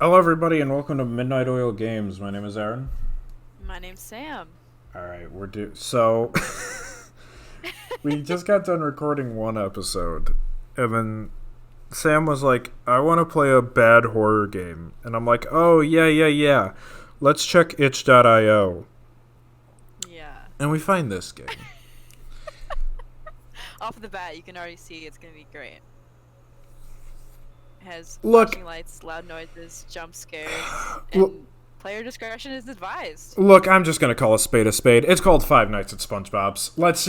Hello, everybody, and welcome to Midnight Oil Games. My name is Aaron. My name's Sam. All right, so we just got done recording one episode, and then Sam was like, "I want to play a bad horror game," and I'm like, "Oh yeah. Let's check itch.io," Yeah. and we find this game. Off the bat, you can already see it's gonna be great. It has Look. flashing lights, loud noises, jump scares, Look. and player discretion is advised. Look, I'm just gonna call a spade a spade. It's called Five Nights at SpongeBob's. Let's.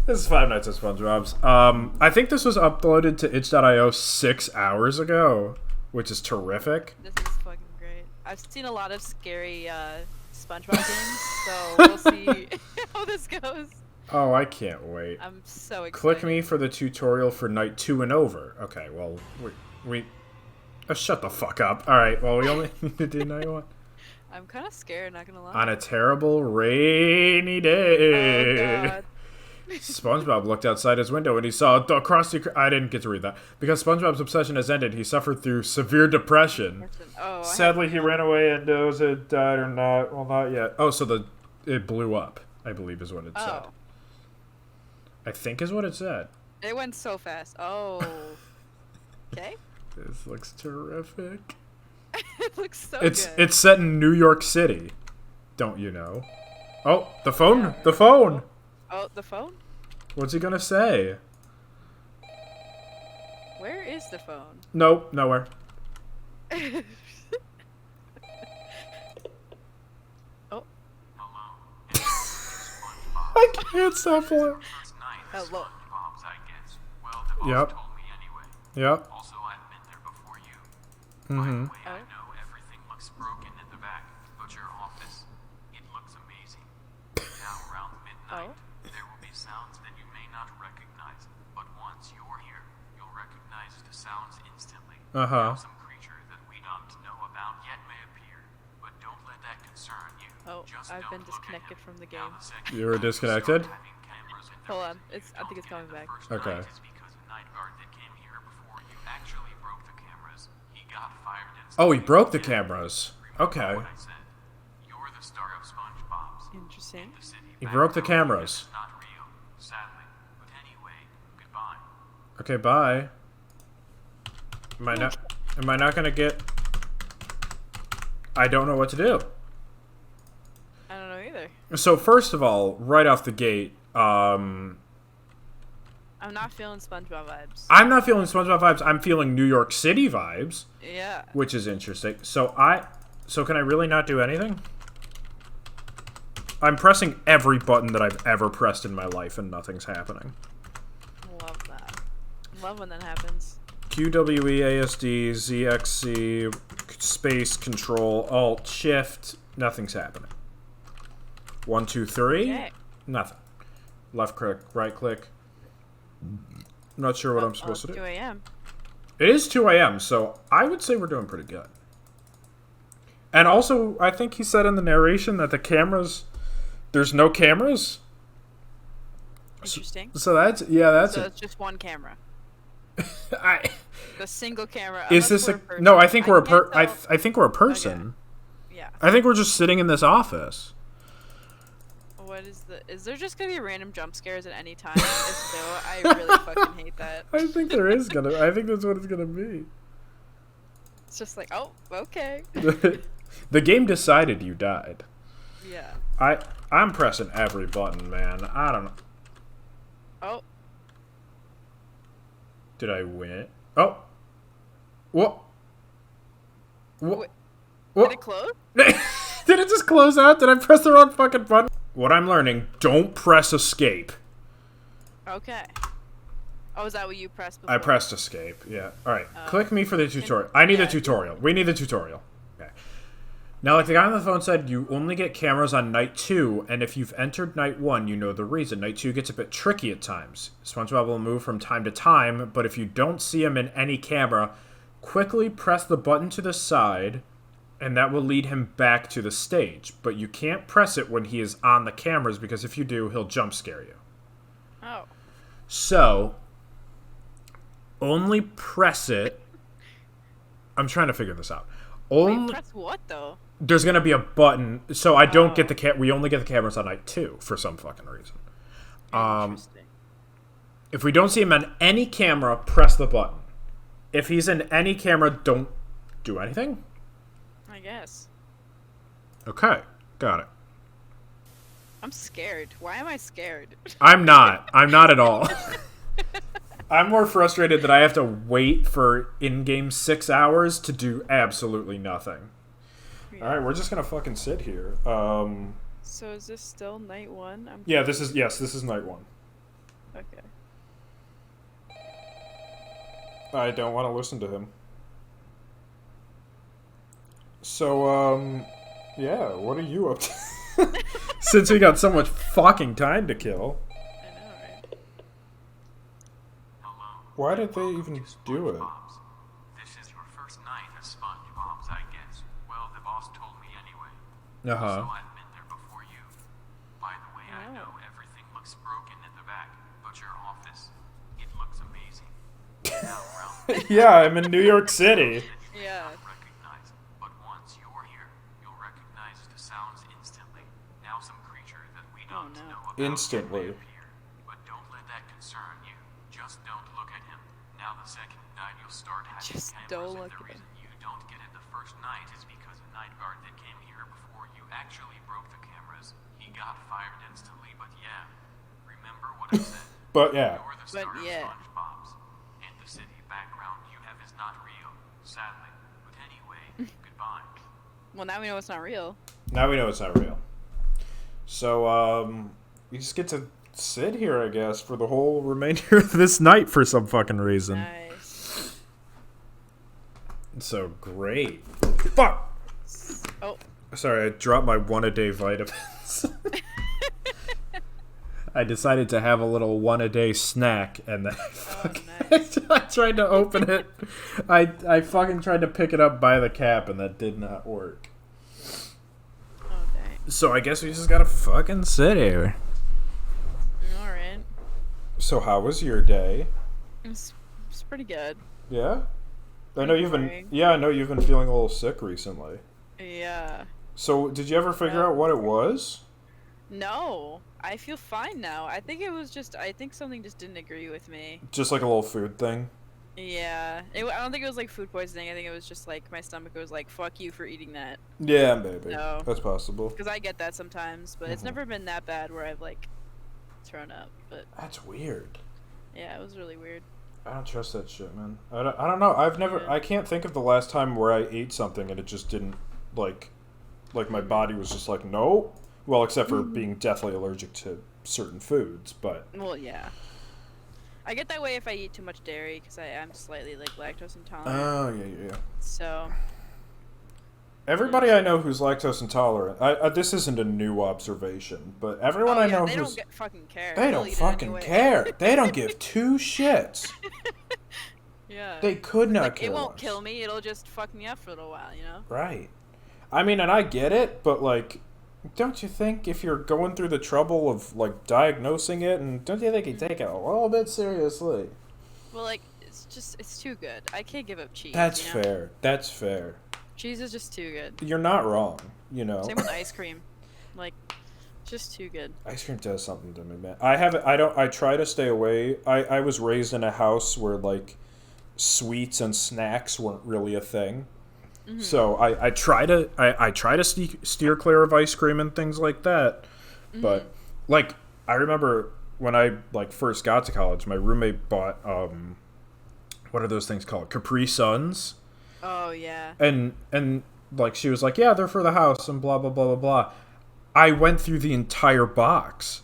This is Five Nights at SpongeBob's. I think this was uploaded to itch.io 6 hours ago, which is terrific. This is fucking great. I've seen a lot of scary SpongeBob games, so we'll see how this goes. Oh, I can't wait. I'm so excited. Click me for the tutorial for night 2 and over. Okay, well, we shut the fuck up. Alright, well, we only need to do night 1. I'm kind of scared, not gonna lie. On a terrible rainy day. Oh, God. SpongeBob looked outside his window and he saw across the... I didn't get to read that. Because SpongeBob's obsession has ended, he suffered through severe depression. Oh, Sadly, he ran away and knows it died or not. Well, not yet. Oh, so it blew up, I believe is what it said. I think is what it said. It went so fast. Oh. Okay. This looks terrific. It looks so It's good. It's set in New York City. Don't you know? Oh, the phone! Yeah. The phone! Oh, the phone? What's he gonna say? Where is the phone? Nope, nowhere. Oh, I can't stop playing. hello. Yep. Yep. Also, I've been there before you. Mm-hmm. By the way, I know everything looks broken in the back, but your office, it looks amazing. Now, around midnight, there will be sounds that you may not recognize, but once you're here, you'll recognize the sounds instantly. Uh-huh. Now, some creature that we don't know about yet may appear, but don't let that concern you. Oh, Just I've been don't look at disconnected him. from the Now, game. the second You were time disconnected? start having cameras in the Hold on, room, I think it's coming back. the first Okay. night is because the night guard that came here before you actually broke the cameras. He got fired Oh, he instantly. broke the Yeah. cameras. Remember Okay. what I said. You're the star of SpongeBob's. Interesting. The city He back broke the home cameras. is not real, sadly. But anyway, goodbye. Okay, bye. Am I not gonna get... I don't know what to do. I don't know either. So first of all, right off the gate, I'm not feeling SpongeBob vibes. I'm not feeling SpongeBob vibes. I'm feeling New York City vibes, Yeah. which is interesting. So can I really not do anything? I'm pressing every button that I've ever pressed in my life and nothing's happening. Love that. Love when that happens. QWEASD, ZXC, space, control, alt, shift, nothing's happening. 1, 2, 3, Okay. nothing. Left click, right click. Not sure what I'm supposed to do. 2 a.m. It is 2 a.m., so I would say we're doing pretty good. And also, I think he said in the narration that the cameras... There's no cameras? Interesting. So that's... Yeah, that's So it. it's just one camera. I, The single camera. is unless this we're a... person. No, I think we're a can't I tell- think we're a person. Yeah. I think we're just sitting in this office. What is the... Is there just gonna be random jump scares at any time? If so, I really fucking hate that. I think there is gonna... I think that's what it's gonna be. It's just like, oh, okay. The game decided you died. Yeah. I'm pressing every button, man. I don't know. Oh, Did I win? Oh. What? What? Wait, What? did it close? Did it just close out? Did I press the wrong fucking button? What I'm learning, don't press escape. Okay. Oh, is that what you pressed before? I pressed escape, yeah. Alright, Oh. click me for the tutorial. I need yeah. a tutorial. We need the tutorial. Okay. Now, like the guy on the phone said, you only get cameras on night 2, and if you've entered night 1, you know the reason. Night 2 gets a bit tricky at times. SpongeBob will move from time to time, but if you don't see him in any camera, quickly press the button to the side, and that will lead him back to the stage. But you can't press it when he is on the cameras, because if you do, he'll jump scare you. Oh. So, only press it I'm trying to figure this out. Wait, press what though? There's gonna be a button, so I don't get the we only get the cameras on night 2 for some fucking reason. Interesting. If we don't see him on any camera, press the button. If he's in any camera, don't do anything. I guess. Okay, got it. I'm scared. Why am I scared? I'm not. I'm not at all. I'm more frustrated that I have to wait for in-game 6 hours to do absolutely nothing. Yeah. All right, we're just gonna fucking sit here. So is this still night 1? Yeah, this is night 1. Okay. I don't want to listen to him. So, yeah, what are you up to? Since we got so much fucking time to kill. I know, right? Hello. Why did they Welcome even to do it? SpongeBob's. This is your first night as SpongeBob's, I guess. Well, the boss told me anyway. So I've been there before you. By the way, I know everything looks broken in the back, but your office, it looks amazing. Now around Yeah, I'm in New York City. Yeah. recognize, but once you're here, you'll recognize the sounds instantly. Now some creature that we don't no. know about Instantly. may appear, but don't let that concern you. Just don't look at him. Now the second night you'll start having Just cameras, don't and look the at reason you don't get it the first night is because a night guard that came here before you actually broke the cameras. He got fired instantly, but yeah. Remember what I said? But yeah. You're the But star yeah. of SpongeBob's, and the city background you have is not real, sadly. But anyway, goodbye. Well, now we know it's not real. Now we know it's not real. So, you just get to sit here, I guess, for the whole remainder of this night for some fucking reason. Nice. So great. Fuck! Oh. Sorry, I dropped my one-a-day vitamins. I decided to have a little one-a-day snack, and then Nice. I tried to open it. I fucking tried to pick it up by the cap, and that did not work. Oh, dang. So I guess we just gotta fucking sit here. Alright. So how was your day? It's pretty good. Yeah? I know you've been Boring. I know you've been feeling a little sick recently. Yeah. So did you ever figure out what it was? No. I feel fine now. I think something just didn't agree with me. Just like a little food thing? Yeah. I don't think it was like food poisoning. I think it was just like my stomach was like, fuck you for eating that. Yeah, maybe. No. That's possible. Because I get that sometimes, but it's never been that bad where I've like thrown up. But That's weird. yeah, it was really weird. I don't trust that shit, man. I don't know. I can't think of the last time where I ate something and it just didn't, like my body was just like, no. Well, except for being deathly allergic to certain foods, but... Well, yeah. I get that way if I eat too much dairy because I am slightly like lactose intolerant. Oh, yeah. So... Everybody I know who's lactose intolerant, this isn't a new observation, but everyone I know they who's... don't fucking care. They They'll don't eat it fucking anyway. care. They don't give two shits. Yeah. They could not like, care it won't less. kill me. It'll just fuck me up for a little while, you know? Right. I mean, and I get it, but, like, don't you think if you're going through the trouble of, like, diagnosing it, and don't you think you take it a little bit seriously? Well, like, it's too good. I can't give up cheese. That's you know? fair. That's fair. Cheese is just too good. You're not wrong, you know? Same with ice cream. Like, just too good. Ice cream does something to me, man. I try to stay away. I was raised in a house where, like, sweets and snacks weren't really a thing. Mm-hmm. So I try to steer clear of ice cream and things like that. Mm-hmm. But, like, I remember when I, like, first got to college, my roommate bought, what are those things called? Capri Suns. Oh, yeah. And like, she was like, yeah, they're for the house and blah, blah, blah, blah, blah. I went through the entire box.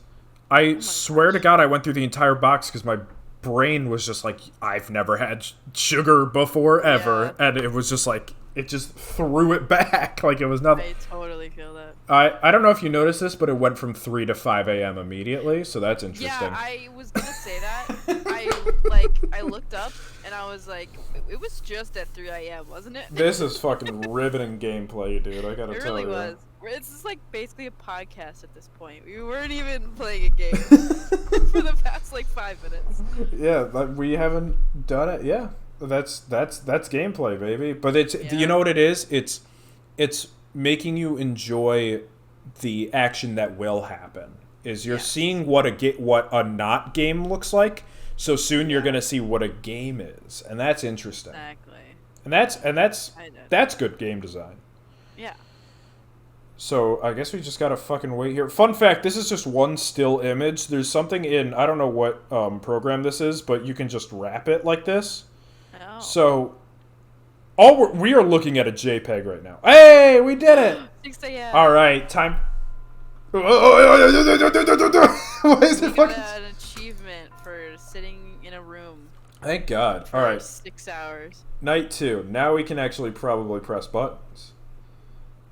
I swear to God, I went through the entire box because my brain was just like, I've never had sugar before, ever. Yeah. And it was just like, it just threw it back like it was nothing. I totally feel that. I don't know if you noticed this, but it went from 3 to 5 a.m. immediately, so that's interesting. Yeah, I was gonna say that. I looked up and I was like, it was just at 3 a.m., wasn't it? This is fucking riveting gameplay, dude. I gotta It tell really you. was. It's just like basically a podcast at this point. We weren't even playing a game for the past like 5 minutes. Yeah, but we haven't done it. Yeah, That's gameplay, baby. But it's Yeah. you know what it is? It's making you enjoy the action that will happen. Is you're seeing what a not game looks like. So soon you're gonna see what a game is, and that's interesting. Exactly. And that's good game design. Yeah. So I guess we just gotta fucking wait here. Fun fact: this is just one still image. There's something in I don't know what program this is, but you can just wrap it like this. Oh. So we are looking at a JPEG right now. Hey, we did it! 6 a.m. All right, time. Why is it We got fucking? an achievement for sitting in a room Thank God. for All right, 6 hours. night 2. Now we can actually probably press buttons.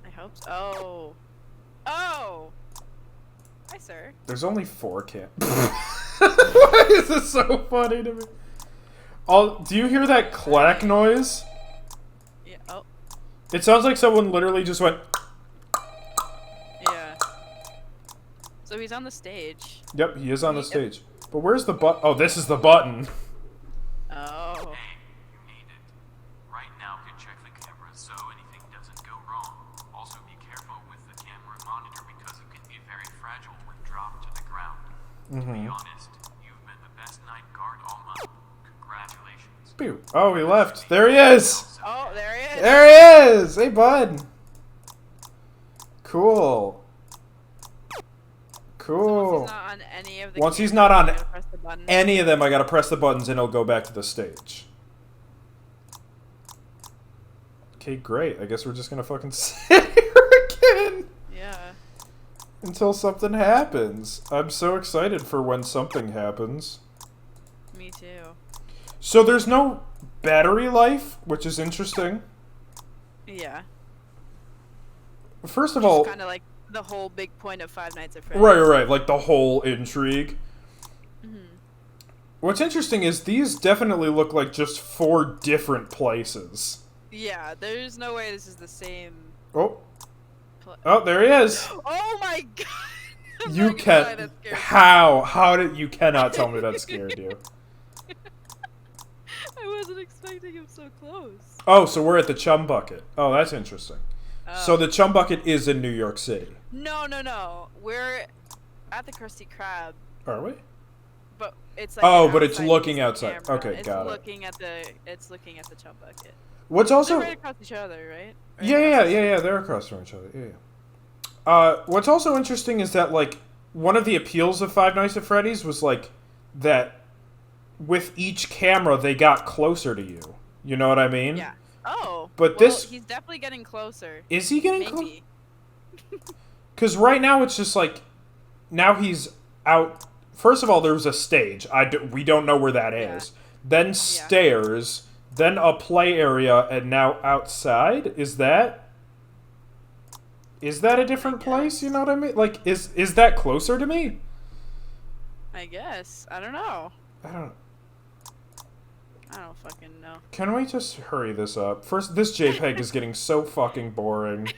I hope so. Oh. Oh. Hi, sir. There's only 4 Why is this so funny to me? Do you hear that clack noise? Yeah. Oh. It sounds like someone literally just went. Yeah. So he's on the stage. Yep, he is on the stage. But where's the button? Oh, this is the button. Oh. Hey, you made it. Right now, can check the camera so anything doesn't go wrong. Also, be careful with the camera monitor because it can be very fragile when dropped to the ground. To be honest, you've been the best night guard all month. Congratulations. Pew. Oh, he left. There he is. Oh, there he is. There he is. Hey, bud. Cool. Cool. Once he's not on any of them, I gotta press the buttons and it'll go back to the stage. Okay, great. I guess we're just gonna fucking sit here again. Yeah. Until something happens. I'm so excited for when something happens. Me too. So there's no battery life, which is interesting. Yeah. First of all, Kind of like the whole big point of Five Nights at Freddy's. right, like the whole intrigue. Mm-hmm. What's interesting is these definitely look like just 4 different places. Yeah, there's no way this is the same. Oh, there he is. Oh my god! I'm You not gonna lie, can that scared me. how did you cannot tell me that scared you? I wasn't expecting him so close. Oh, so we're at the Chum Bucket. Oh, that's interesting. So Oh. the Chum Bucket is in New York City. No. We're at the Krusty Krab, Are we? but it's like Oh, an but it's outside looking facing outside. camera. Okay, got it. It's looking at the Chum Bucket. What's They're also right across each other, right? Right yeah, across the street. they're across from each other. What's also interesting is that like one of the appeals of Five Nights at Freddy's was like that with each camera they got closer to you. You know what I mean? Yeah. Oh. But well, this- he's definitely getting closer. Is he getting close? Maybe. Because right now it's just like now he's out. First of all, there was a stage. We don't know where that is. Then stairs. Then a play area, and now outside. Is that a different place? You know what I mean? Like, is that closer to me? I guess. I don't know. I don't. I don't fucking know. Can we just hurry this up? First, this JPEG is getting so fucking boring.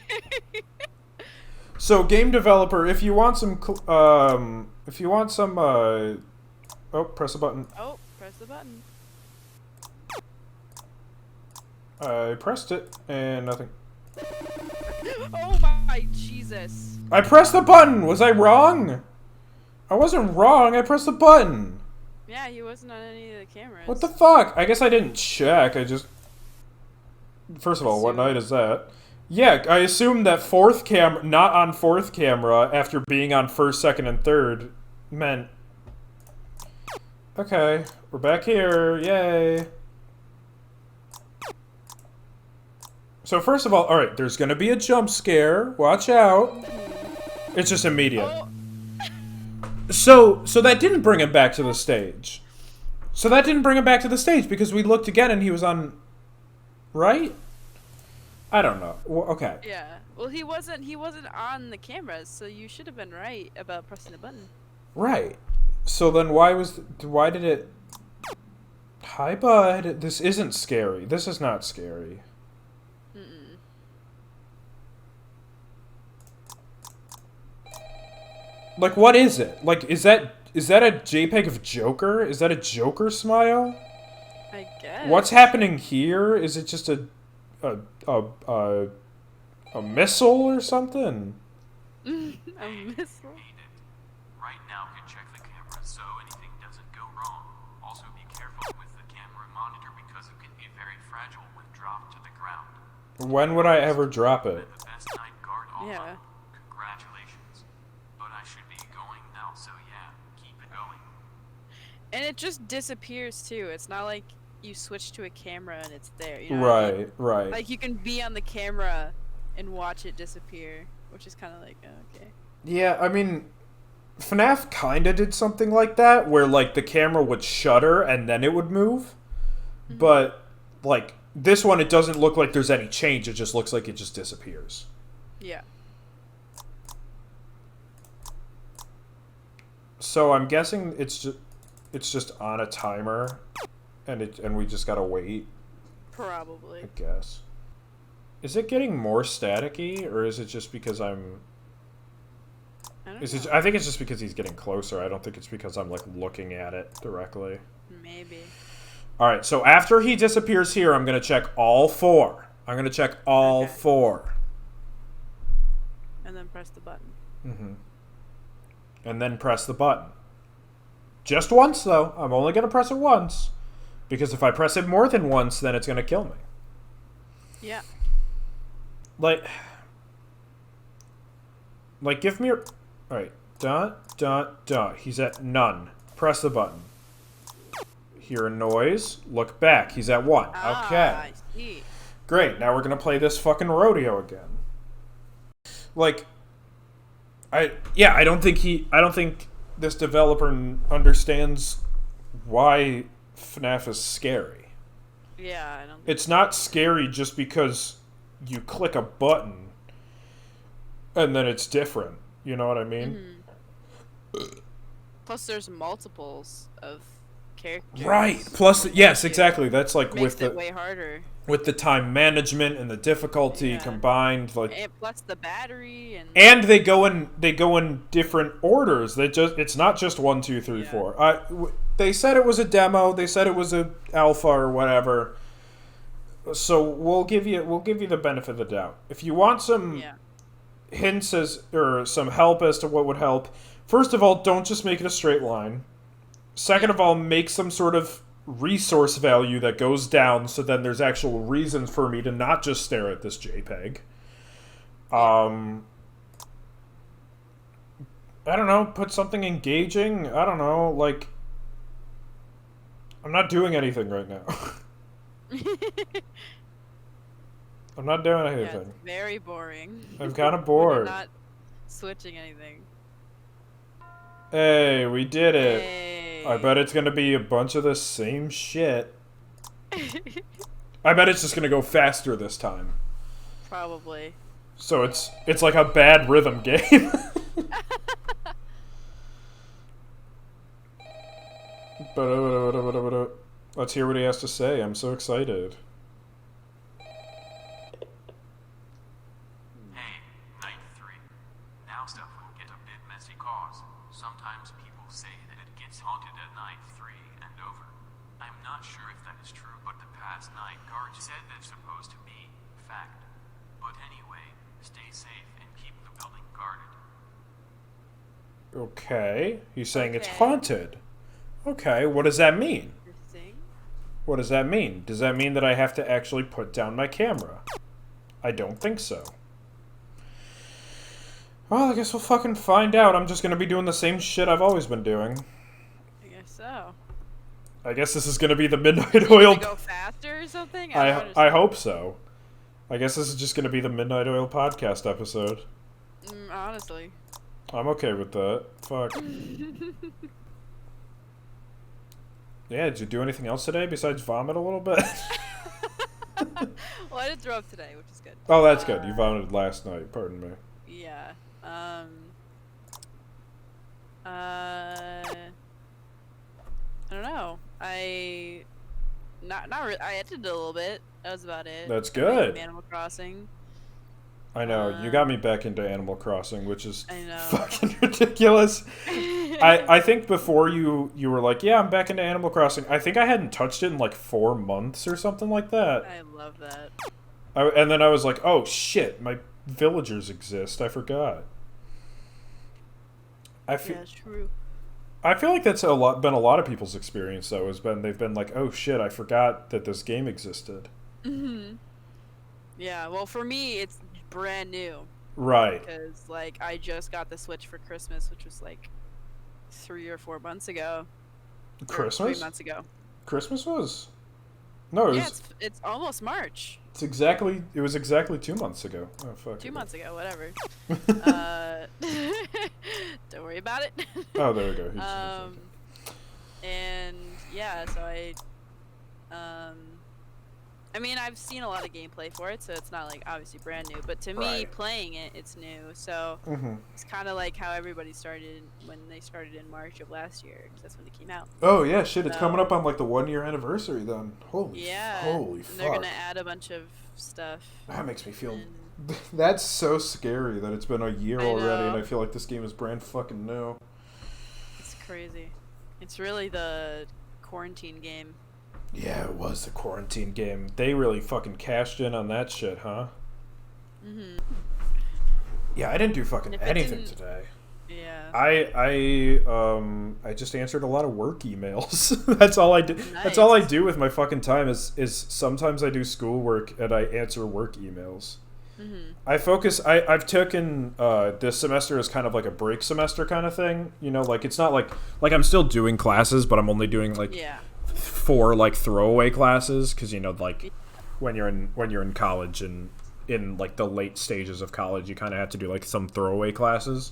So, game developer, if you want some, oh, press a button. Oh, press the button. I pressed it, and nothing. Oh my Jesus. I pressed the button! Was I wrong? I wasn't wrong, I pressed the button! Yeah, he wasn't on any of the cameras. What the fuck? I guess I didn't check, I just... First of all, what Assume. night is that? Yeah, I assumed that fourth camera, not on fourth camera, after being on first, second, and third, meant... Okay, we're back here, yay! So first of all, alright, there's gonna be a jump scare, watch out! It's just immediate. Oh, So that didn't bring him back to the stage. So that didn't bring him back to the stage because we looked again and he was on... Right? I don't know. Well, okay. yeah. Well, he wasn't on the cameras, so you should have been right about pressing the button. Right. So then why did it... Hi, bud. This isn't scary. This is not scary. Mm-mm. Like, what is it? Like, is that a JPEG of Joker? Is that a Joker smile? I guess. What's happening here? Is it just a a missile or something? A missile? Hate it. Right now can check the camera so anything doesn't go wrong. Also be careful with the camera monitor because it can be very fragile when dropped to the ground. When would I ever drop it? The best night guard all Yeah. up. Congratulations. But I should be going now, so yeah, keep it going. And it just disappears too. It's not like you switch to a camera and it's there. You know what I mean? Right. Like you can be on the camera and watch it disappear, which is kind of like okay. Yeah, I mean, FNAF kind of did something like that, where, like, the camera would shutter and then it would move. Mm-hmm. But, like, this one, it doesn't look like there's any change. It just looks like it just disappears. Yeah. So I'm guessing it's just on a timer, and we just gotta wait, Probably. I guess. Is it getting more staticky, or is it just because I'm... I don't Is know. it? I think it's just because he's getting closer. I don't think it's because I'm, like, looking at it directly. Maybe. Alright, so after he disappears here, I'm going to check all four. I'm going to check all Okay. four. And then press the button. Mm-hmm. And then press the button. Just once, though. I'm only going to press it once. Because if I press it more than once, then it's going to kill me. Yeah. Like, give me a... Alright. Dot. He's at none. Press the button. Hear a noise. Look back. He's at 1. Ah, Okay. I see. Great. Now we're going to play this fucking rodeo again. Like, I don't think this developer understands why FNAF is scary. Yeah, I don't. It's not scary just because you click a button and then it's different. You know what I mean? Plus, there's multiples of characters. Right. Plus, yes, exactly. That's like Makes with it the way harder. with the time management and the difficulty Yeah. combined, like. And plus the battery And they go in different orders. It's not just 1, 2, 3, Yeah. 4. They said it was a demo. They said it was a alpha or whatever. So we'll give you the benefit of the doubt. If you want some Yeah. hints or some help as to what would help, first of all, don't just make it a straight line. Second of all, make some sort of resource value that goes down, so then there's actual reasons for me to not just stare at this JPEG. I don't know, put something engaging. I don't know, like, I'm not doing anything right now. I'm not doing Yeah, anything. it's very boring. I'm kind of When you're bored. not switching anything. Hey, we did it. Hey. I bet it's gonna be a bunch of the same shit. I bet it's just gonna go faster this time. Probably. So it's like a bad rhythm game. Let's hear what he has to say. I'm so excited. Hey, night 3. Now stuff will get a bit messy cause sometimes people say that it gets haunted at night 3 and over. I'm not sure if that is true, but the past night guard said that's supposed to be fact. But anyway, stay safe and keep the building guarded. Okay. He's saying it's Okay. haunted. Okay, what does that mean? Interesting. What does that mean? Does that mean that I have to actually put down my camera? I don't think so. Well, I guess we'll fucking find out. I'm just gonna be doing the same shit I've always been doing. I guess so. I guess this is gonna be the Midnight Oil... To go faster or something? I don't understand. hope so. I guess this is just gonna be the Midnight Oil podcast episode. Honestly. I'm okay with that. Fuck. Yeah, did you do anything else today besides vomit a little bit? Well, I did throw up today, which is good. Oh, that's good. You vomited last night. Pardon me. Yeah. I don't know. I edited a little bit. That was about it. That's I good. played Animal Crossing. I know. You got me back into Animal Crossing, which is I know. fucking ridiculous. I think before you were like, yeah, I'm back into Animal Crossing. I think I hadn't touched it in like 4 months or something like that. I love that. And then I was like, oh shit, my villagers exist. I forgot. Yeah, true. I feel like that's been a lot of people's experience though. They've been like, oh shit, I forgot that this game existed. Mm-hmm. Yeah, well, for me, it's brand new. Right. Because, like, I just got the Switch for Christmas, which was, like, 3 or 4 months ago. Christmas? 3 months ago. Christmas was? No, it Yeah, was... it's almost March. It was exactly 2 months ago. Oh, fuck. 2 months ago, whatever. Don't worry about it. Oh, there we go. And, yeah, so I mean, I've seen a lot of gameplay for it, so it's not, like, obviously brand new. But to me, playing it, it's new. So it's kind of like how everybody started when they started in March of last year, because that's when it came out. Oh, yeah, shit. It's coming up on, like, the 1-year anniversary then. Holy fuck. They're going to add a bunch of stuff. That makes me feel... That's so scary that it's been a year already, and I feel like this game is brand fucking new. It's crazy. It's really the quarantine game. Yeah, it was the quarantine game. They really fucking cashed in on that shit, huh? Mm-hmm. Yeah, I didn't do fucking anything today. Yeah. I just answered a lot of work emails. That's all I do. Nice. That's all I do with my fucking time is sometimes I do schoolwork and I answer work emails. Mm-hmm. I've taken this semester as kind of like a break semester kind of thing. You know, like it's not like I'm still doing classes, but I'm only doing like 4 like throwaway classes because you know like when you're in college and in like the late stages of college, you kind of have to do like some throwaway classes.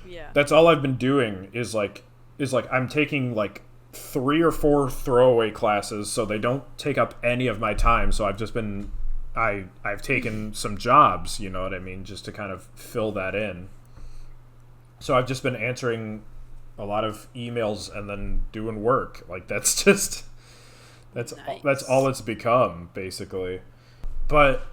Yeah. That's all I've been doing is like I'm taking like 3 or 4 throwaway classes, so they don't take up any of my time. So I've just been I've taken some jobs, you know what I mean, just to kind of fill that in. So I've just been answering a lot of emails and then doing work. Like that's all it's become basically. But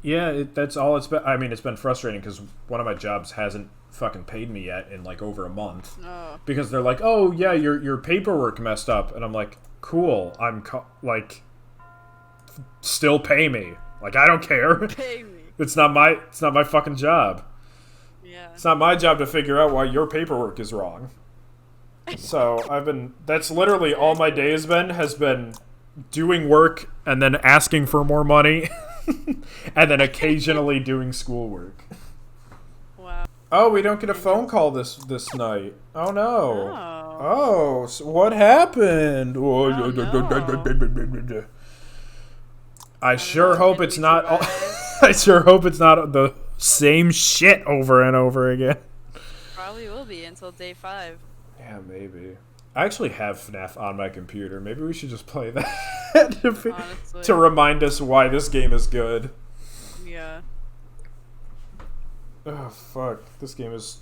that's all it's been. I mean, it's been frustrating because one of my jobs hasn't fucking paid me yet in like over a month. Oh. Because they're like, "Oh yeah, your paperwork messed up," and I'm like, "Cool, like, still pay me. Like I don't care. Pay me. It's not my fucking job. Yeah. It's not my job to figure out why your paperwork is wrong." So that's literally all my day has been doing work and then asking for more money and then occasionally doing schoolwork. Wow. Oh, we don't get a phone call this night. Oh no. Oh, so what happened? Oh, no. I sure hope it's not I sure hope it's not the same shit over and over again. Probably will be until day 5. Yeah, maybe. I actually have FNAF on my computer. Maybe we should just play that to remind us why this game is good. Yeah. Oh, fuck. This game is...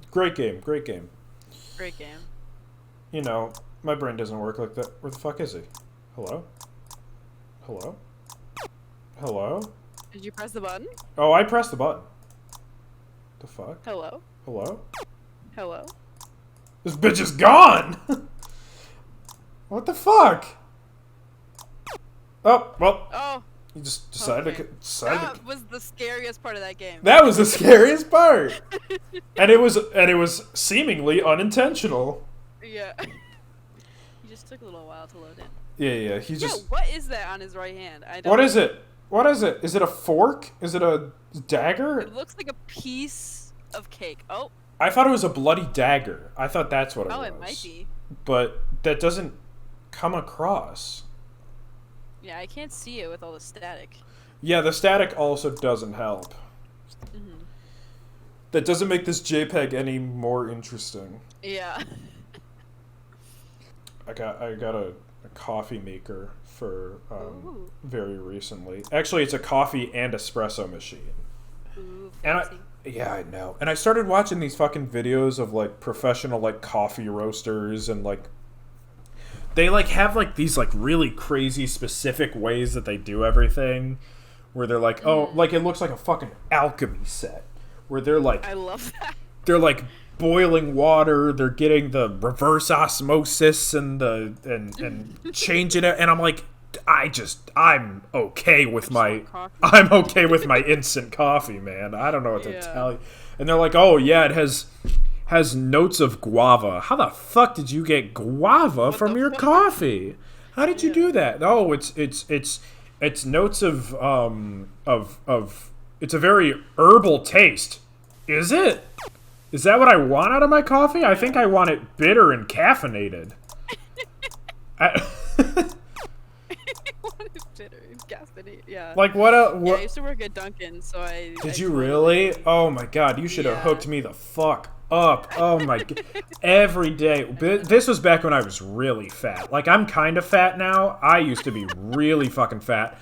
Great game. Great game. You know, my brain doesn't work like that. Where the fuck is he? Hello? Hello? Hello? Did you press the button? Oh, I pressed the button. The fuck? Hello? Hello? Hello? This bitch is gone! What the fuck? Oh, well. Oh. You just decided to... That was the scariest part of that game. That was the scariest part! and it was seemingly unintentional. Yeah. He just took a little while to load in. Yeah, what is that on his right hand? What is it? What is it? Is it a fork? Is it a dagger? It looks like a piece of cake. Oh. I thought it was a bloody dagger. I thought that's what it was. Oh, it might be. But that doesn't come across. Yeah, I can't see it with all the static. Yeah, the static also doesn't help. Mm-hmm. That doesn't make this JPEG any more interesting. Yeah. I got a coffee maker for very recently. Actually, it's a coffee and espresso machine. Ooh, fancy. Yeah, I know. And I started watching these fucking videos of like professional like coffee roasters and like they like have like these like really crazy specific ways that they do everything where they're like, oh, like it looks like a fucking alchemy set where they're like I love that. They're like boiling water. They're getting the reverse osmosis and and changing it. And I'm like, I'm okay with my instant coffee, man. I don't know what to tell you. And they're like, oh yeah, it has notes of guava. How the fuck did you get guava from your coffee? How did you do that? Oh, it's notes of it's a very herbal taste. Is it? Is that what I want out of my coffee? I think I want it bitter and caffeinated. Yeah. Like what? Yeah, I used to work at Dunkin', so I. Did you really? Oh my god, you should have hooked me the fuck up. Oh my god, every day. This was back when I was really fat. Like I'm kind of fat now. I used to be really fucking fat.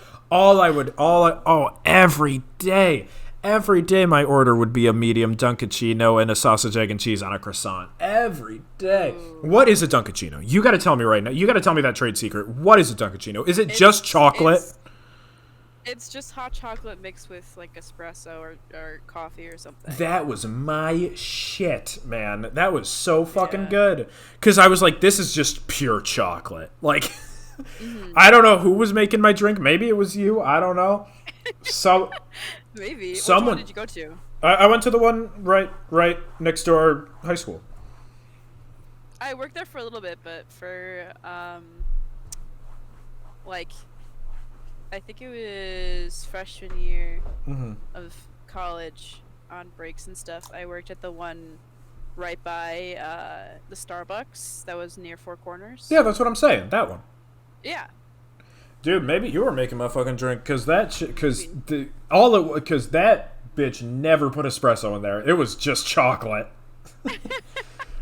Every day my order would be a medium Dunkaccino and a sausage, egg, and cheese on a croissant. Every day. Ooh. What is a Dunkaccino? You got to tell me right now. You got to tell me that trade secret. What is a Dunkaccino? Is it just chocolate? It's just hot chocolate mixed with like espresso or coffee or something. That was my shit, man. That was so fucking good. Because I was like, this is just pure chocolate. Like, I don't know who was making my drink. Maybe it was you. I don't know. So... Maybe. Which one did you go to? I went to the one right next to our high school. I worked there for a little bit, but for like I think it was freshman year of college on breaks and stuff. I worked at the one right by the Starbucks that was near Four Corners. Yeah, that's what I'm saying. That one. Yeah. Dude, maybe you were making my fucking drink because that bitch never put espresso in there. It was just chocolate.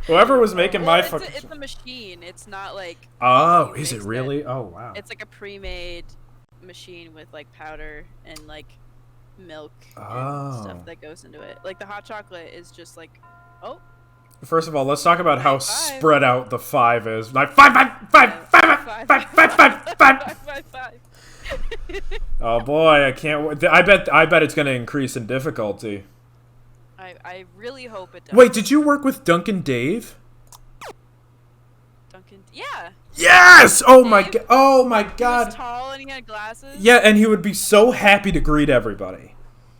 Whoever was making my fucking. It's a machine. It's not like. Oh, is it really? Oh, wow. It's like a pre-made machine with like powder and like milk and stuff that goes into it. Like the hot chocolate is just like, oh. First of all, let's talk about how spread out the 5 is. Like 5. Oh boy, I can't wait. I bet it's going to increase in difficulty. I really hope it does. Wait, did you work with Duncan Dave? Yeah. Yes! Oh my god. Oh my god. He was tall and he had glasses. Yeah, and he would be so happy to greet everybody.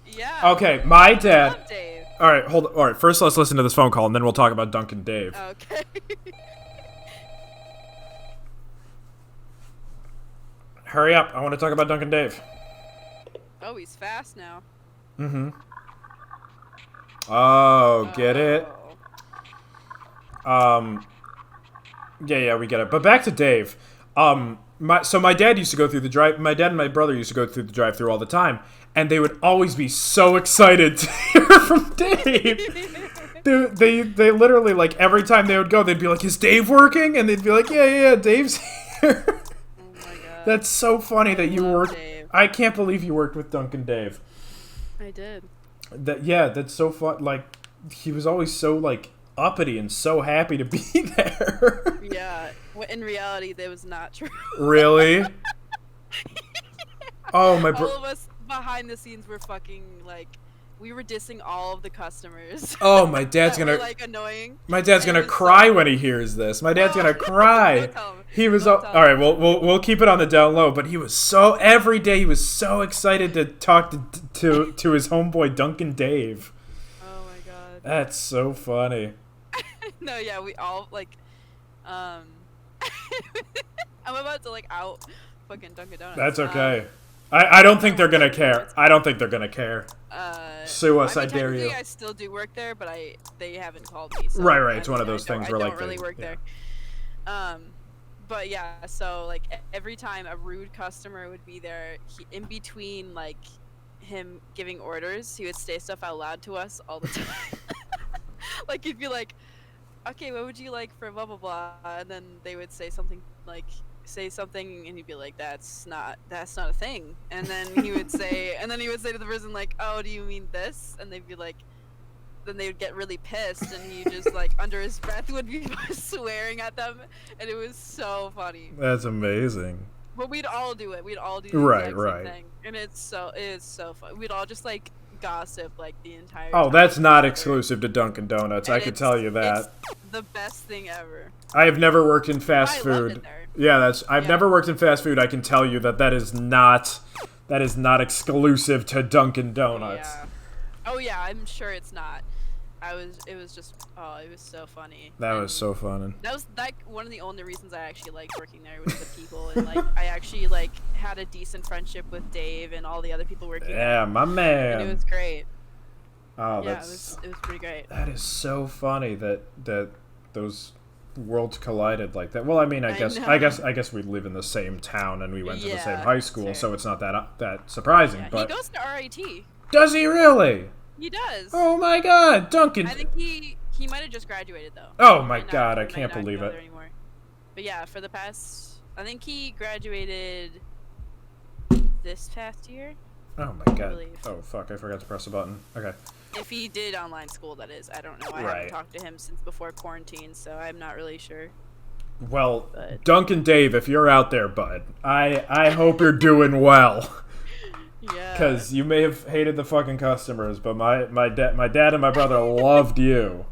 Yeah. Okay, my dad. I love Dave. All right, hold on. All right, first let's listen to this phone call, and then we'll talk about Duncan Dave. Okay. Hurry up. I want to talk about Duncan Dave. Oh, he's fast now. Mm-hmm. Oh, get it? Yeah, we get it. But back to Dave. My dad used to go through the drive. My dad and my brother used to go through the drive-through all the time, and they would always be so excited to hear from Dave. They literally, like, every time they would go, they'd be like, "Is Dave working?" And they'd be like, "Yeah, Dave's here." Oh my god. That's so funny that you worked. Dave. I can't believe you worked with Duncan Dave. I did. That's so fun. Like, he was always so, like, uppity and so happy to be there. Yeah. In reality, that was not true. Really? Yeah. Oh, my all of us behind the scenes were fucking, like, we were dissing all of the customers. Oh, my dad's gonna... like, annoying. My dad's gonna cry when he hears this. My dad's gonna cry. Don't tell him. He was... All right, we'll keep it on the down low, but he was so... Every day he was so excited to talk to his homeboy, Duncan Dave. Oh, my god. That's so funny. No, yeah, we all, like, I'm about to, like, out fucking Dunkin' Donuts. That's okay. I don't think they're gonna care. I don't think they're gonna care. Sue us, I dare you. I still do work there, but they haven't called me. So right. It's one of those things where, like, I don't really work there. But yeah, so, like, every time a rude customer would be there, in between, like, him giving orders, he would say stuff out loud to us all the time. Like, he'd be like, "Okay, what would you like for blah blah blah?" And then they would say something, and he'd be like, "That's not a thing." And then he would say, to the person, like, "Oh, do you mean this?" And they'd be like, then they would get really pissed, and he just, like, under his breath would be swearing at them, and it was so funny. That's amazing. But we'd all do it. We'd all do the exact same thing, and it is so fun. We'd all just, like, gossip like the entire Oh, time. that's not exclusive to Dunkin' Donuts. I can tell you that. It's the best thing ever. I have never worked in fast I love food. it there. Yeah, I've never worked in fast food. I can tell you that is not exclusive to Dunkin' Donuts. Yeah. Oh yeah, I'm sure it's not. It was just, it was so funny. That was so fun. That was like one of the only reasons I actually liked working there was the people, and like I actually like had a decent friendship with Dave and all the other people working there. Yeah, my man. And it was great. Oh, Yeah, that's it was pretty great. that is so funny that those worlds collided like that. Well, I mean, I guess we live in the same town and we went to the same high school, sure. so it's not that surprising. Yeah, but he goes to RIT. does he really? He does. Oh my God, Duncan! I think he might have just graduated though. Oh my He might God, not- I he might can't not believe go it. there anymore. But yeah, for the past, I think he graduated this past year. Oh my God! believe. Oh fuck! I forgot to press a button. Okay. If he did online school, that is. I don't know. I Right. haven't talked to him since before quarantine, so I'm not really sure. Well, But- Duncan Dave, if you're out there, bud, I hope you're doing well. Yeah. Because you may have hated the fucking customers, but my dad and my brother loved you.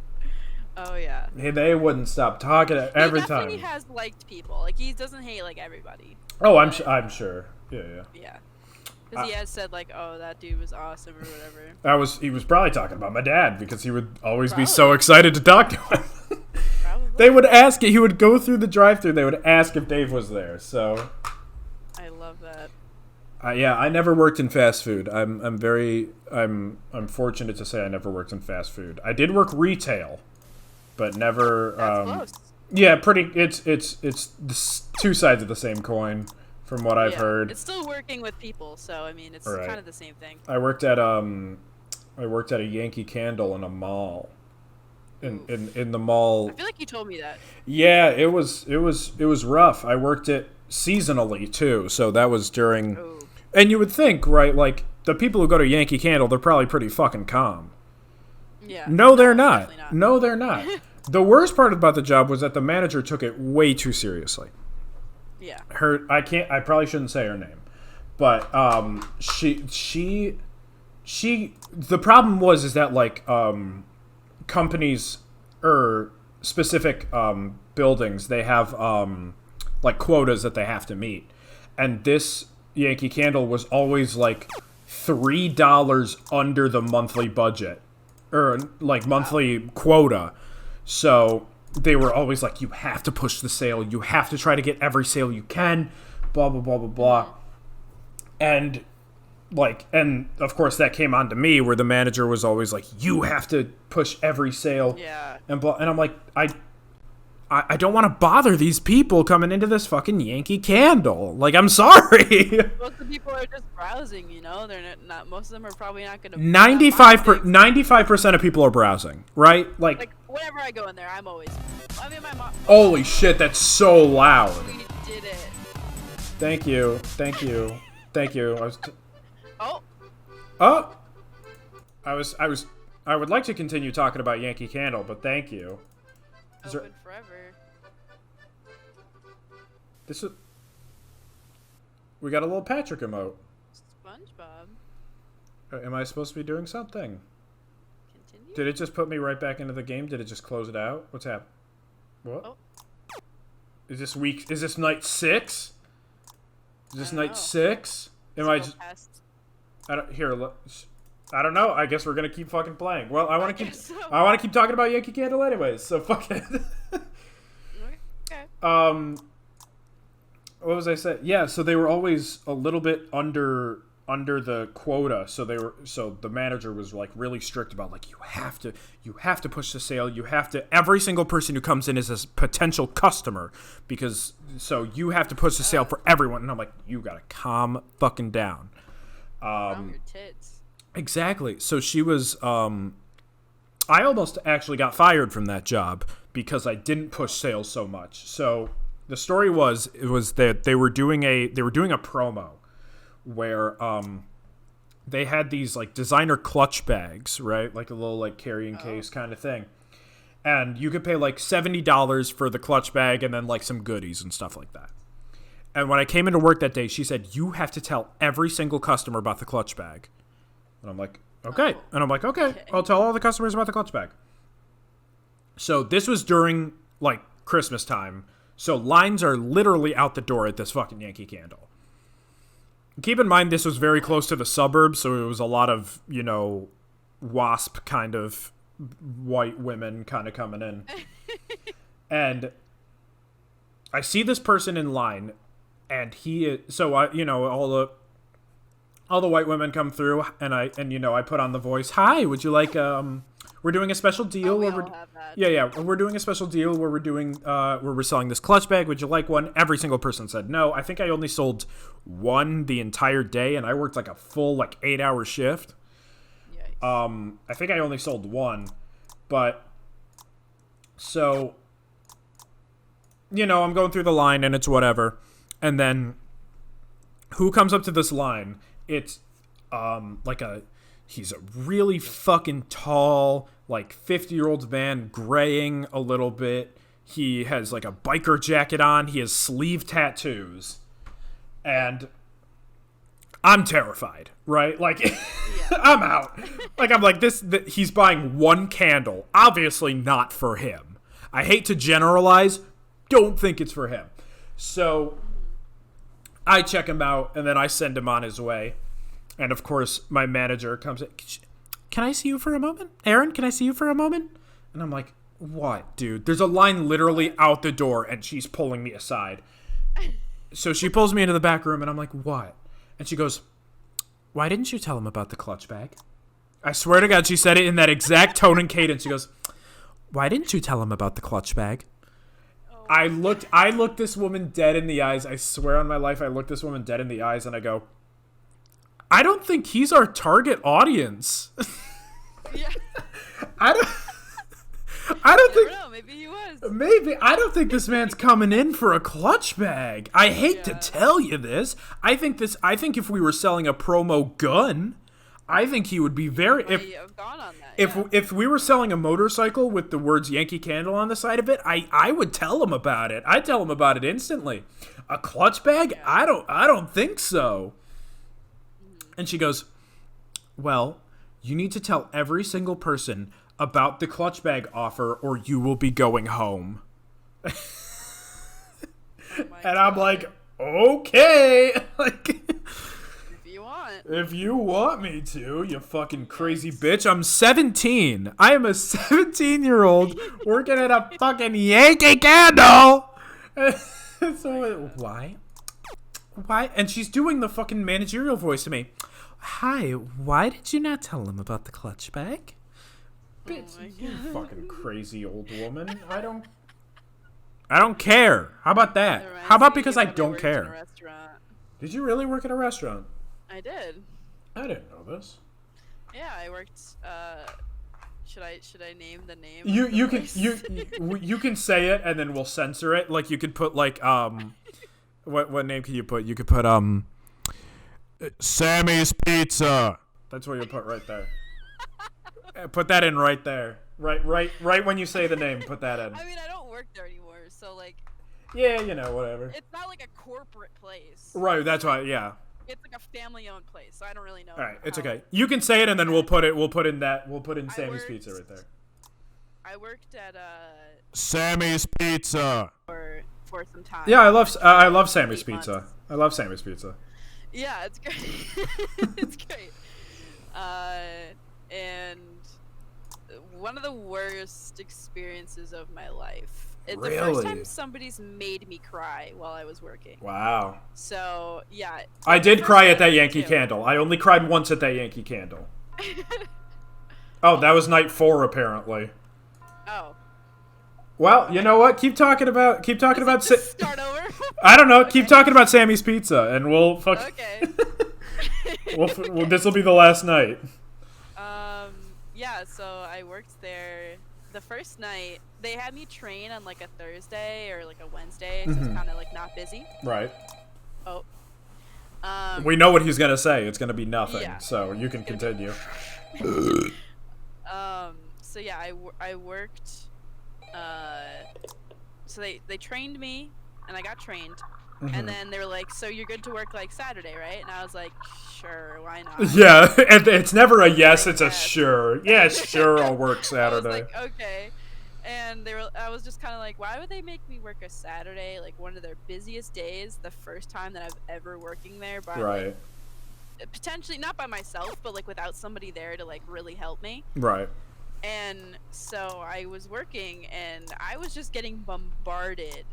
Oh yeah. They wouldn't stop talking every He definitely time. has liked people. Like he doesn't hate like everybody. Oh, I'm sure. Yeah. Yeah. Because he has said like, oh, that dude was awesome or whatever. He was probably talking about my dad because he would always be Probably. so excited to talk to him. Probably. They would ask. He would go through the drive-thru. They would ask if Dave was there. So. I love that. Yeah, I never worked in fast food. I'm fortunate to say I never worked in fast food. I did work retail, but never. That's close. Yeah, pretty. It's the two sides of the same coin, from what I've heard. It's still working with people, so I mean, it's Right. kind of the same thing. I worked at a Yankee Candle in a mall. In the mall. I feel like you told me that. Yeah, it was rough. I worked it seasonally too, so that was during. Oh. And you would think, right, like, the people who go to Yankee Candle, they're probably pretty fucking calm. Yeah. No, they're not. Definitely not. No, they're not. The worst part about the job was that the manager took it way too seriously. Yeah. I probably shouldn't say her name. But, she, the problem is that, like, companies, or specific, buildings, they have, like, quotas that they have to meet. And this Yankee Candle was always like $3 under the monthly budget, or like monthly quota. So they were always like, you have to push the sale, you have to try to get every sale you can, blah blah blah blah blah. And of course that came on to me, where the manager was always like, you have to push every sale. Yeah. And I'm like, I don't want to bother these people coming into this fucking Yankee Candle. Like, I'm sorry. Most of the people are just browsing, you know? They're not most of them are probably not going to 95% of people are browsing, right? Like, whenever I go in there, I'm always... I mean, my mom... Holy shit, that's so loud. We did it. Thank you. I would like to continue talking about Yankee Candle, but thank you. Open forever. We got a little Patrick emote. SpongeBob. Am I supposed to be doing something? Continue? Did it just put me right back into the game? Did it just close it out? What's happening? What? Oh. Is this night 6? Is this I don't night know. 6? Am I just... I don't know. I guess we're gonna keep fucking playing. Well, I want to keep. so. I want to keep talking about Yankee Candle anyways. So fuck it. Okay. What was I saying? Yeah. So they were always a little bit under the quota. So the manager was like really strict about, like, you have to push the sale. You have to. Every single person who comes in is a potential customer, because so you have to push the sale for everyone. And I'm like, you gotta calm fucking down. Your tits. Exactly. So she was, I almost actually got fired from that job because I didn't push sales so much. So the story was that they were doing a promo where, they had these like designer clutch bags, right? Like a little like carrying case kind of thing. And you could pay like $70 for the clutch bag and then like some goodies and stuff like that. And when I came into work that day, she said, you have to tell every single customer about the clutch bag. And I'm like, Okay. Oh. And I'm like, okay, I'll tell all the customers about the clutch bag. So this was during, like, Christmas time. So lines are literally out the door at this fucking Yankee Candle. Keep in mind, this was very close to the suburbs, so it was a lot of, you know, WASP kind of white women kind of coming in. And I see this person in line, and he is, so I, you know, all the white women come through, and you know, I put on the voice, "Hi, would you like we're doing a special deal where we're we're doing a special deal where we're selling this clutch bag. Would you like one?" Every single person said no. I think I only sold one the entire day, and I worked like a full 8-hour shift. Yikes. I think I only sold one, but so, you know, I'm going through the line and it's whatever, and then who comes up to this line? It's he's a really fucking tall, 50-year-old man, graying a little bit. He has like a biker jacket on. He has sleeve tattoos. And I'm terrified, right? I'm out. I'm like, he's buying one candle. Obviously not for him. I hate to generalize. Don't think it's for him. So I check him out, and then I send him on his way. And, of course, my manager comes in. "Can I see you for a moment? Aaron, can I see you for a moment?" And I'm like, "What, dude?" There's a line literally out the door, and she's pulling me aside. So she pulls me into the back room, and I'm like, "What?" And she goes, "Why didn't you tell him about the clutch bag?" I swear to God, she said it in that exact tone and cadence. She goes, "Why didn't you tell him about the clutch bag?" I looked this woman dead in the eyes. I swear on my life, I looked this woman dead in the eyes, and I go, "I don't think he's our target audience." Yeah. I don't think. Know, maybe he was. Maybe. I don't think this man's coming in for a clutch bag. I hate to tell you this. I think if we were selling a promo gun, I think he would be very. Have gone on that, If we were selling a motorcycle with the words Yankee Candle on the side of it, I would tell him about it. I'd tell him about it instantly. A clutch bag? Yeah. I don't think so. And she goes, "Well, you need to tell every single person about the clutch bag offer, or you will be going home." And I'm like, "Okay." If you want me to, you fucking crazy bitch. I'm 17. I am a 17-year-old working at a fucking Yankee Candle. So why? And she's doing the fucking managerial voice to me. "Hi, why did you not tell him about the clutch bag?" Bitch, you fucking crazy old woman. I don't care. How about that? How about because I don't care? Did you really work at a restaurant? I did. I didn't know this. Yeah, I worked. Should I name the name? You can say it and then we'll censor it. You could put what name can you put? You could put Sammy's Pizza. That's what you put right there. Put that in right there. Right when you say the name, put that in. I mean, I don't work there anymore, so yeah, whatever. It's not like a corporate place. Right, that's why. Yeah. It's like a family-owned place, so I don't really know. All right, it's okay. You can say it, and then we'll put in Sammy's Pizza right there. I worked at Sammy's Pizza for some time. Yeah, I love Sammy's Pizza. Months. I love Sammy's Pizza. Yeah, it's great. It's great. And one of the worst experiences of my life. Really? The first time somebody's made me cry while I was working. Wow. So, yeah. I did cry at that Yankee Candle. I only cried once at that Yankee Candle. Oh, that was night 4 apparently. Oh. Well, you know what? Keep talking about start over. I don't know. Okay. Keep talking about Sammy's Pizza and we'll Okay. This will be the last night. Yeah, so I worked there. The first night, they had me train on a Thursday or a Wednesday, so it's kind of not busy. Right. Oh. We know what he's gonna say. It's gonna be nothing. Yeah. So you can continue. So yeah, I worked. So they trained me, and I got trained, And then they were like, so you're good to work like Saturday, right? And I was like, sure, why not? Yeah, and it's never a yes, it's a yes. sure. Yeah, sure, I'll work Saturday. I was like, okay. And I was just kind of like, why would they make me work a Saturday, like one of their busiest days, the first time that I've ever working there by right. Like, potentially not by myself, but like without somebody there to like really help me. Right. And so I was working, and I was just getting bombarded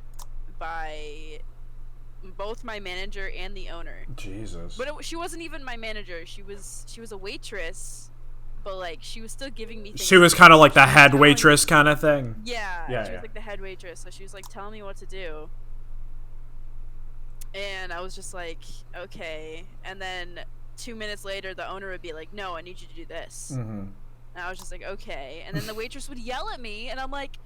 by both my manager and the owner. Jesus. But she wasn't even my manager. She was a waitress, but like she was still giving me things. She was kind of like the head waitress kind of thing. Yeah, she was like the head waitress, so she was like telling me what to do. And I was just like, okay. And then 2 minutes later, the owner would be like, no, I need you to do this. And I was just like, okay. And then the waitress would yell at me, and I'm like,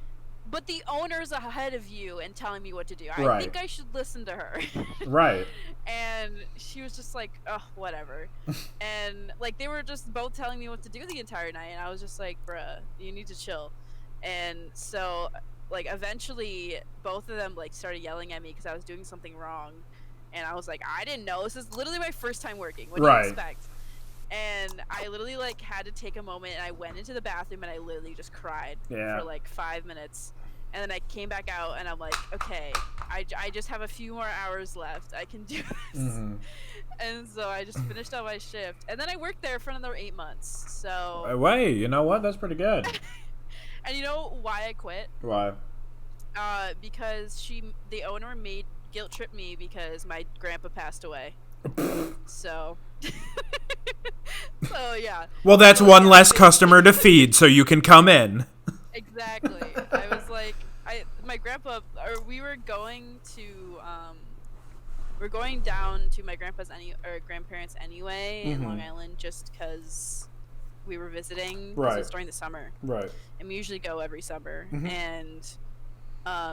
but the owner's ahead of you and telling me what to do. I think I should listen to her. Right. And she was just like, oh, whatever. And like they were just both telling me what to do the entire night, and I was just like, bruh, you need to chill. And so like eventually both of them like started yelling at me because I was doing something wrong, and I was like, I didn't know, this is literally my first time working, what do you expect? And I literally like had to take a moment, and I went into the bathroom, and I literally just cried for like 5 minutes. And then I came back out, and I'm like, okay, I just have a few more hours left, I can do this. And so I just finished up my shift, and then I worked there for another 8 months. So wait, you know what, that's pretty good. And you know why I quit? Why? Because the owner guilt tripped me because my grandpa passed away. So yeah. Well, that's one less customer to feed, so you can come in. Exactly. I was like, my grandpa, or we were going down to my grandparents anyway in Long Island, just because we were visiting. Right. It's during the summer. Right. And we usually go every summer. And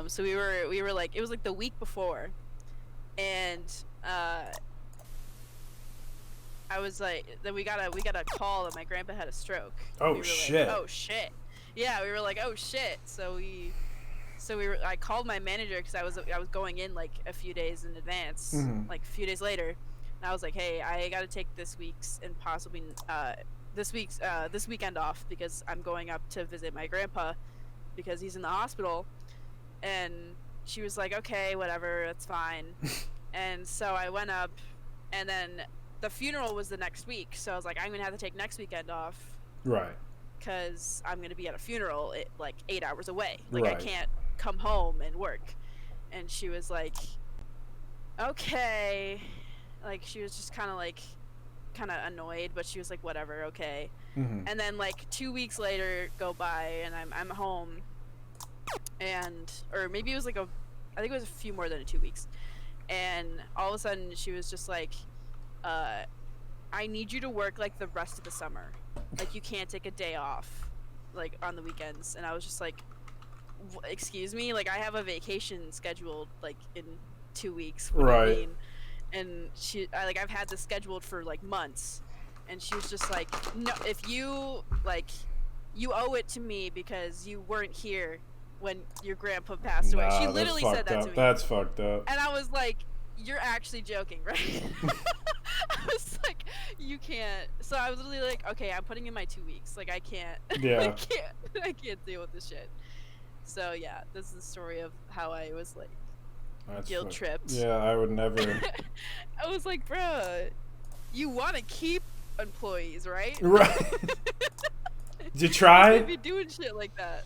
so we were like, it was like the week before, and I was like, then we got a call that my grandpa had a stroke. Oh shit. Like, oh shit. Yeah, we were like, oh shit. I called my manager because I was going in like a few days in advance, like a few days later, and I was like, hey, I got to take this week's and possibly this weekend off because I'm going up to visit my grandpa because he's in the hospital. And she was like, okay, whatever, that's fine. And so I went up, and then the funeral was the next week, so I was like, I'm gonna have to take next weekend off. Right. Because I'm gonna be at a funeral like 8 hours away. Like I can't come home and work. And she was like, okay. Like she was just kind of annoyed, but she was like, whatever, okay. And then like 2 weeks later go by, and I'm home, and or maybe it was like I think it was a few more than 2 weeks, and all of a sudden she was just like, I need you to work like the rest of the summer. Like you can't take a day off like on the weekends. And I was just like, excuse me, like I have a vacation scheduled like in 2 weeks. What do you mean? And I've had this scheduled for like months, and she was just like, no, if you like, you owe it to me because you weren't here when your grandpa passed away. She literally said that to me. That's fucked up. And I was like, you're actually joking, right? I was like, you can't. So I was literally like, okay, I'm putting in my 2 weeks. Like I can't. Yeah. I can't deal with this shit. So yeah, this is the story of how I was like guilt tripped. Yeah, I would never. I was like, bruh, you want to keep employees, right? Right. Did you try? You be doing shit like that.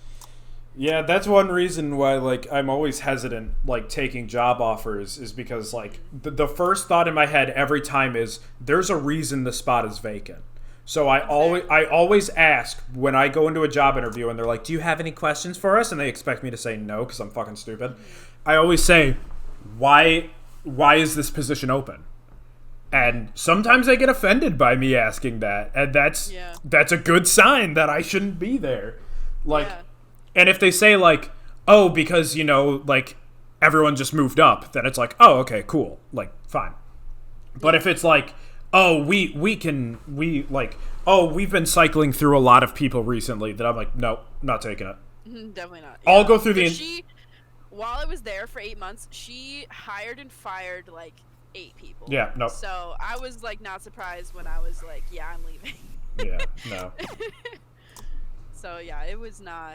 Yeah, that's one reason why, like, I'm always hesitant, like, taking job offers is because, like, the first thought in my head every time is, there's a reason the spot is vacant. So I always ask when I go into a job interview and they're like, do you have any questions for us? And they expect me to say no because I'm fucking stupid. I always say, why is this position open? And sometimes they get offended by me asking that. And that's a good sign that I shouldn't be there. Like... Yeah. And if they say, like, oh, because, you know, like, everyone just moved up, then it's like, oh, okay, cool. Like, fine. But if it's like, oh, we've been cycling through a lot of people recently, then I'm like, nope, not taking it. Definitely not. Yeah. I'll go through while I was there for 8 months, she hired and fired like 8 people. Yeah, no. So I was like not surprised when I was like, yeah, I'm leaving. Yeah, no. So yeah, it was not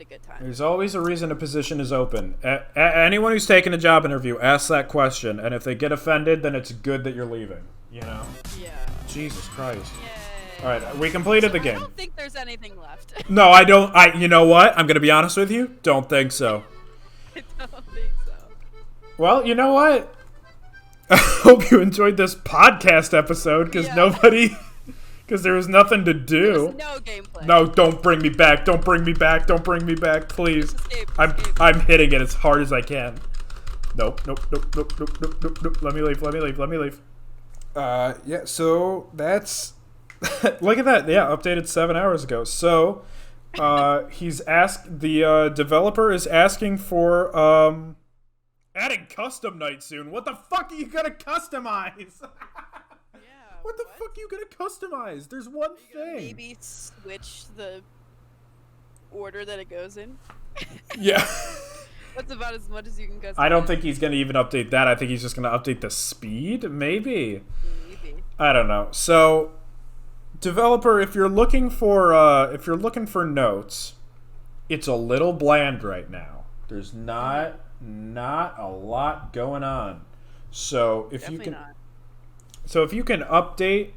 a good time. There's always a reason a position is open. Anyone who's taken a job interview, ask that question, and if they get offended, then it's good that you're leaving. You know? Yeah. Jesus Christ. Yay. All right, we completed the game. I don't think there's anything left. No, I don't. You know what? I'm gonna be honest with you. Don't think so. I don't think so. Well, you know what? I hope you enjoyed this podcast episode because because there was nothing to do. There's no gameplay. No, don't bring me back. Don't bring me back. Don't bring me back, please. Escape. I'm hitting it as hard as I can. Nope. Let me leave. Yeah, so that's look at that. Yeah, updated 7 hours ago. So, the developer is asking for adding custom night soon. What the fuck are you gonna customize? What the fuck are you gonna customize? There's one thing. Maybe switch the order that it goes in. Yeah. That's about as much as you can customize. I don't think he's gonna even update that. I think he's just gonna update the speed. Maybe. I don't know. So, developer, if you're looking for notes, it's a little bland right now. There's not a lot going on. So if Definitely you can. Not. So if you can update,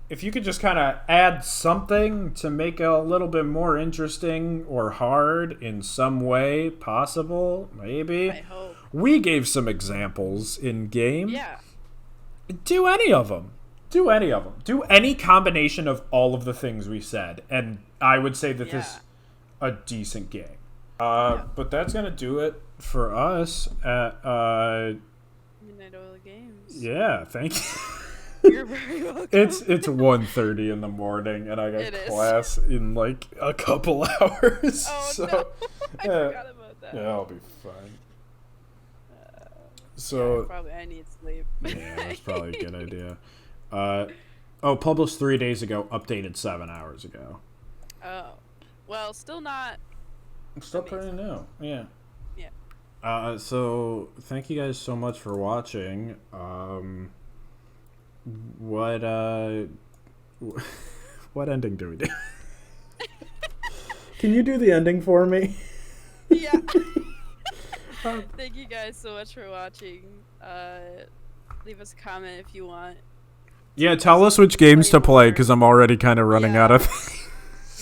if you could just kind of add something to make it a little bit more interesting or hard in some way possible, maybe. I hope. We gave some examples in game. Yeah. Do any of them. Do any combination of all of the things we said, and I would say that this is a decent game. But that's gonna do it for us at Midnight Oil Games. Yeah, thank you. You're very welcome. It's 1:30 in the morning, and I got class in like a couple hours. Oh so, no! I forgot about that. Yeah, I'll be fine. I need sleep. Yeah, that's probably a good idea. Published 3 days ago, updated 7 hours ago. Oh, well, still not. Still pretty new. Yeah. Yeah. So thank you guys so much for watching. What ending do we do? Can you do the ending for me? Yeah. Thank you guys so much for watching. Leave us a comment if you want. Yeah, tell us which games to play because I'm already kind of running out of.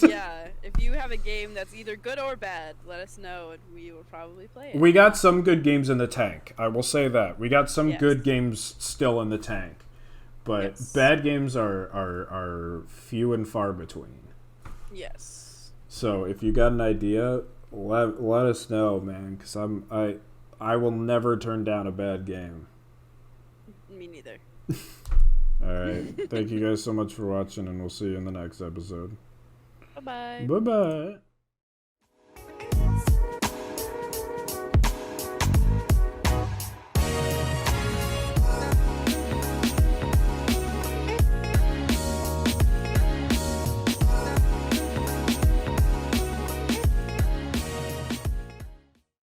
Yeah, if you have a game that's either good or bad, let us know and we will probably play it. We got some good games in the tank. I will say that. We got some good games still in the tank. But bad games are few and far between. Yes. So if you got an idea, let us know, man, because I will never turn down a bad game. Me neither. All right. Thank you guys so much for watching, and we'll see you in the next episode. Bye-bye. Bye-bye.